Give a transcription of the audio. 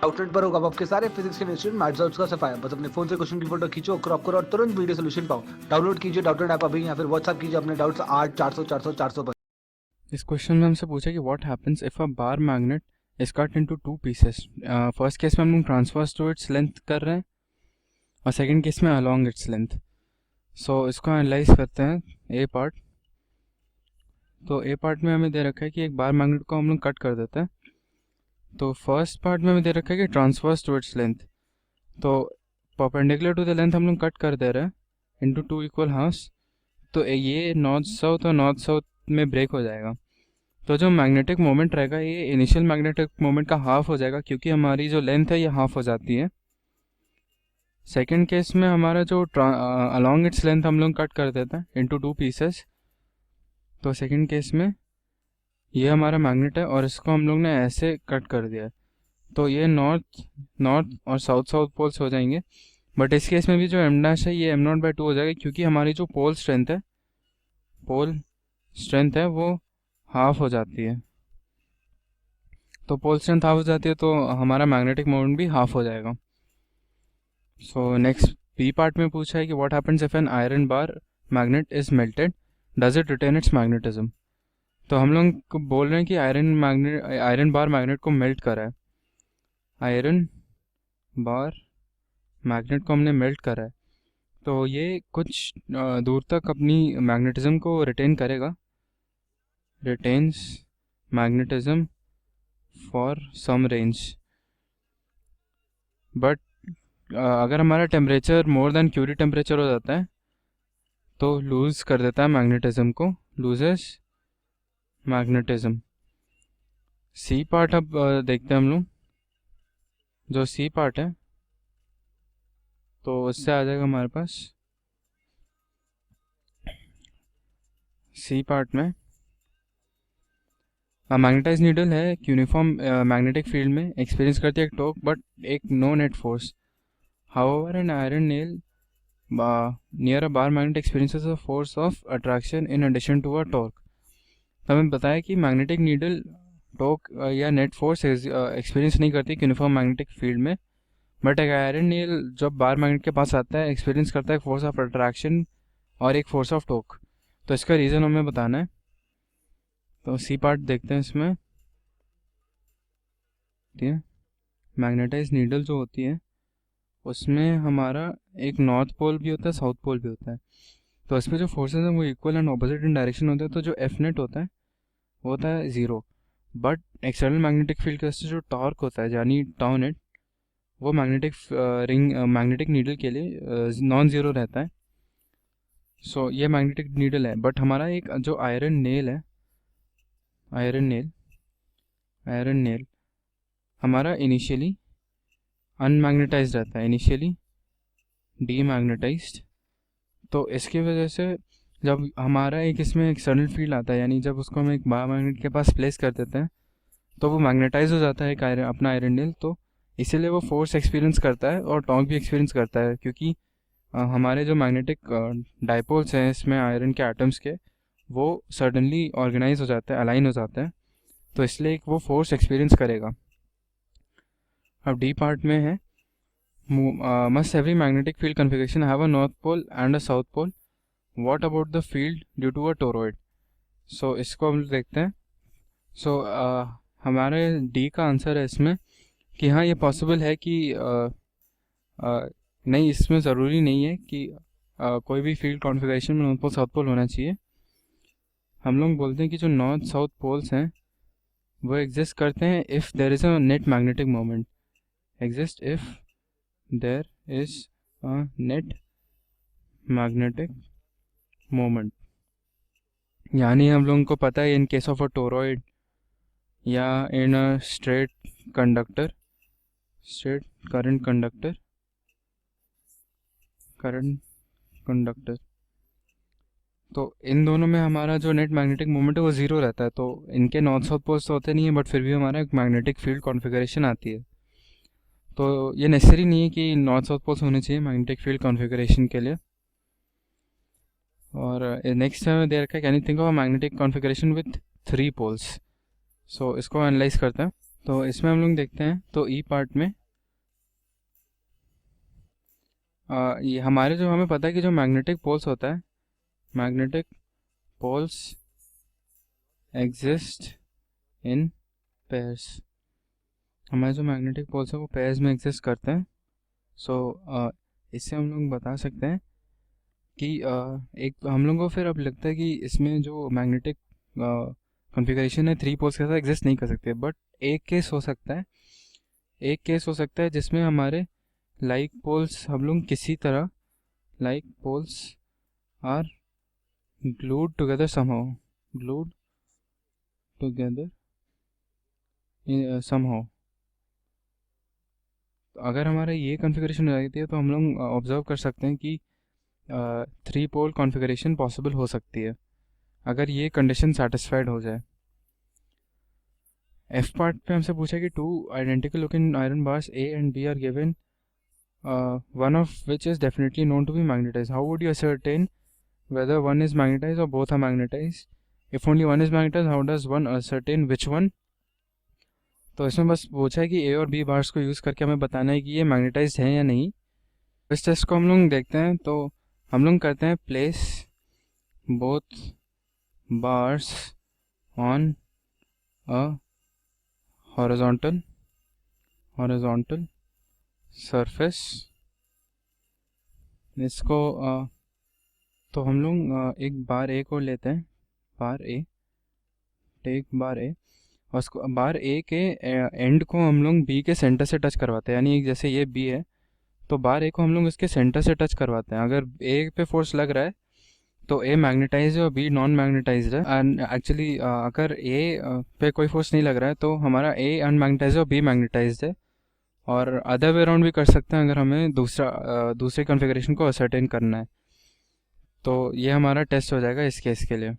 Outlet पर होगा आपके सारे फिजिक्स के इंस्टीट्यूट मैथ्स का सफाया। बस अपने फोन से क्वेश्चन की फोटो खींचो, क्रॉप करो और तुरंत वीडियो सोल्यूशन पाओ। डाउनलोड कीजिए डाउटनेट ऐप अभी या फिर व्हाट्सएप कीजिए अपने डाउट्स 8 400 400 400 पर। इस क्वेश्चन में हमसे पूछा कि what happens if a bar magnet is cut into two pieces. First case में हम लोग ट्रांसवर्स टू इट्स लेंथ कर रहे हैं और सेकंड केस में अलोंग इट्स लेंथ। सो इसको एनालाइज करते हैं ए पार्ट। तो ए पार्ट में हमें दे रखा है कि एक बार मैग्नेट को हम लोग कट कर देते हैं। तो फर्स्ट पार्ट में हमें दे रखा है कि ट्रांसवर्स टू इट्स लेंथ, तो परपेंडिकुलर टू द लेंथ हम लोग कट कर दे रहे हैं इनटू टू इक्वल हाफ्स। तो ये नॉर्थ साउथ और नॉर्थ साउथ में ब्रेक हो जाएगा। तो जो मैग्नेटिक मोमेंट रहेगा ये इनिशियल मैग्नेटिक मोमेंट का हाफ हो जाएगा, क्योंकि हमारी जो लेंथ है ये हाफ हो जाती है। सेकंड केस में हमारा जो अलोंग इट्स लेंथ हम लोग कट कर देते हैं इनटू टू पीसेस। तो सेकंड केस में ये हमारा मैग्नेट है और इसको हम लोग ने ऐसे कट कर दिया है। तो ये नॉर्थ नॉर्थ और साउथ साउथ पोल्स हो जाएंगे। बट इस केस में भी जो एम डैश है ये एम नॉट बाई टू हो जाएगा, क्योंकि हमारी जो पोल स्ट्रेंथ है वो हाफ हो जाती है। तो पोल स्ट्रेंथ हाफ हो जाती है तो हमारा मैग्नेटिक मोमेंट भी हाफ हो जाएगा। सो नेक्स्ट बी पार्ट में पूछा है कि what happens if an iron bar magnet is melted, does it retain its magnetism. तो हम लोग को बोल रहे हैं कि आयरन बार मैग्नेट को मेल्ट करा है। आयरन बार मैग्नेट को हमने मेल्ट करा है तो ये कुछ दूर तक अपनी मैग्नेटिज्म को रिटेन करेगा, retains magnetism for some range. But अगर हमारा temperature more than Curie temperature हो जाता है तो लूज़ कर देता है मैग्नेटिज्म को, लूजेस मैग्नेटिज्म। सी पार्ट अब देखते हैं हम लोग। जो सी पार्ट है तो उससे आ जाएगा हमारे पास सी पार्ट में मैग्नेटाइज नीडल है यूनिफॉर्म मैग्नेटिक फील्ड में एक्सपीरियंस करती है एक टॉर्क बट एक no net force. However an iron nail near a bar magnet experiences a force of attraction in addition to a torque. तो हमें बताया कि मैग्नेटिक नीडल टॉर्क या नेट फोर्स एक्सपीरियंस नहीं करती यूनिफॉर्म मैग्नेटिक फील्ड में, but एक iron nail जब बार मैग्नेट के पास आता है एक्सपीरियंस करता है फोर्स ऑफ अट्रैक्शन और एक फोर्स ऑफ टॉर्क। तो इसका रीज़न हमें बताना है। तो सी पार्ट देखते हैं इसमें। ठीक है, मैग्नेटाइज नीडल जो होती है उसमें हमारा एक नॉर्थ पोल भी होता है, साउथ पोल भी होता है। तो इसमें जो फोर्सेस हैं वो equal and opposite in direction होते हैं। तो जो एफ नेट होता है वो होता है zero, but external magnetic field के जो टॉर्क होता है यानी टाउ नेट वो मैग्नेटिक नीडल के लिए नॉन ज़ीरो रहता है। सो ये मैग्नेटिक नीडल है, बट हमारा एक जो आयरन नेल है, आयरन नेल हमारा इनिशियली अनमैग्नेटाइज्ड रहता है, इनिशियली डीमैग्नेटाइज्ड। तो इसकी वजह से जब हमारा एक इसमें एक्सटर्नल फील्ड आता है, यानी जब उसको हम एक बार मैग्नेट के पास प्लेस कर देते हैं तो वो मैग्नेटाइज हो जाता है एक अपना आयरन नेल। तो इसीलिए वो फोर्स एक्सपीरियंस करता है और टॉर्क भी एक्सपीरियंस करता है, क्योंकि हमारे जो मैग्नेटिक डाइपोल्स हैं इसमें आयरन के एटम्स के वो सडनली ऑर्गेनाइज हो जाते हैं, अलाइन हो जाते हैं, तो इसलिए वो फोर्स एक्सपीरियंस करेगा। अब डी पार्ट में है must every magnetic field configuration have a north pole and a south pole? What about the field due to a toroid? So इसको हम देखते हैं। सो हमारे डी का आंसर है इसमें कि हाँ ये पॉसिबल है कि नहीं, इसमें ज़रूरी नहीं है कि कोई भी फील्ड कॉन्फ़िगरेशन में नॉर्थ पोल साउथ पोल होना चाहिए। हम लोग बोलते हैं कि जो नॉर्थ साउथ पोल्स हैं वो एग्जिस्ट करते हैं if there is a net magnetic moment, exist if there is a net magnetic moment। यानी हम लोगों को पता है in case of a toroid या इन अ स्ट्रेट करंट कंडक्टर, तो इन दोनों में हमारा जो नेट मैग्नेटिक मोमेंट है वो ज़ीरो रहता है। तो इनके नॉर्थ साउथ पोल्स तो होते नहीं है, बट फिर भी हमारा एक मैग्नेटिक फील्ड कॉन्फ़िगरेशन आती है। तो ये नेसेसरी नहीं है कि नॉर्थ साउथ पोल्स होने चाहिए मैग्नेटिक फील्ड कॉन्फ़िगरेशन के लिए। और नेक्स्ट हमें दे रखा है can you think of magnetic configuration with 3 poles. So इसको एनालाइज करते हैं। तो इसमें हम लोग देखते हैं, तो ई पार्ट में ये हमारे जो हमें पता है कि जो मैग्नेटिक पोल्स होता है, magnetic poles exist in pairs. हमारे जो मैग्नेटिक पोल्स है वो पेयर्स में एग्जिस्ट करते हैं। सो इससे हम लोग बता सकते हैं कि एक हम लोगों को फिर अब लगता है कि इसमें जो मैग्नेटिक कॉन्फ़िगरेशन है 3 पोल्स के साथ एग्जिस्ट नहीं कर सकते, बट एक केस हो सकता है, एक केस हो सकता है जिसमें हमारे लाइक पोल्स हम लोग किसी तरह like poles are glued together somehow, glued together somehow। अगर हमारा ये कॉन्फ़िगरेशन हो जाती है तो हम लोग ऑब्जर्व कर सकते हैं कि 3 पोल कॉन्फ़िगरेशन पॉसिबल हो सकती है अगर ये कंडीशन सेटिस्फाइड हो जाए। एफ पार्ट पे हमसे पूछा कि 2 identical looking iron bars A and B are given, one of which is definitely known to be magnetized. How would you ascertain whether one is magnetized or both are magnetized? If only one is magnetized, how does one ascertain which one? तो इसमें बस पूछा है कि ए और B bars को use करके हमें बताना है कि ये मैग्नेटाइज्ड हैं या नहीं। इस टेस्ट को हम लोग देखते हैं, तो हम लोग करते हैं place both bars on a horizontal surface. इसको तो हम लोग एक बार ए को लेते हैं, बार ए, टेक बार ए, और उसको बार ए के एंड को हम लोग बी के सेंटर से टच करवाते हैं, यानी जैसे ये बी है तो बार ए को हम लोग इसके सेंटर से टच करवाते हैं। अगर ए पे फोर्स लग रहा है तो ए मैग्नेटाइज है और बी नॉन मैग्नेटाइज्ड है। एंड एक्चुअली अगर ए पे कोई फोर्स नहीं लग रहा है तो हमारा ए अनमैग्नेटाइज है और बी मैग्नेटाइज्ड है। और अदर वे राउंड भी कर सकते हैं अगर हमें दूसरे कॉन्फ़िगरेशन को असर्टेन करना है। तो ये हमारा टेस्ट हो जाएगा इस केस के लिए।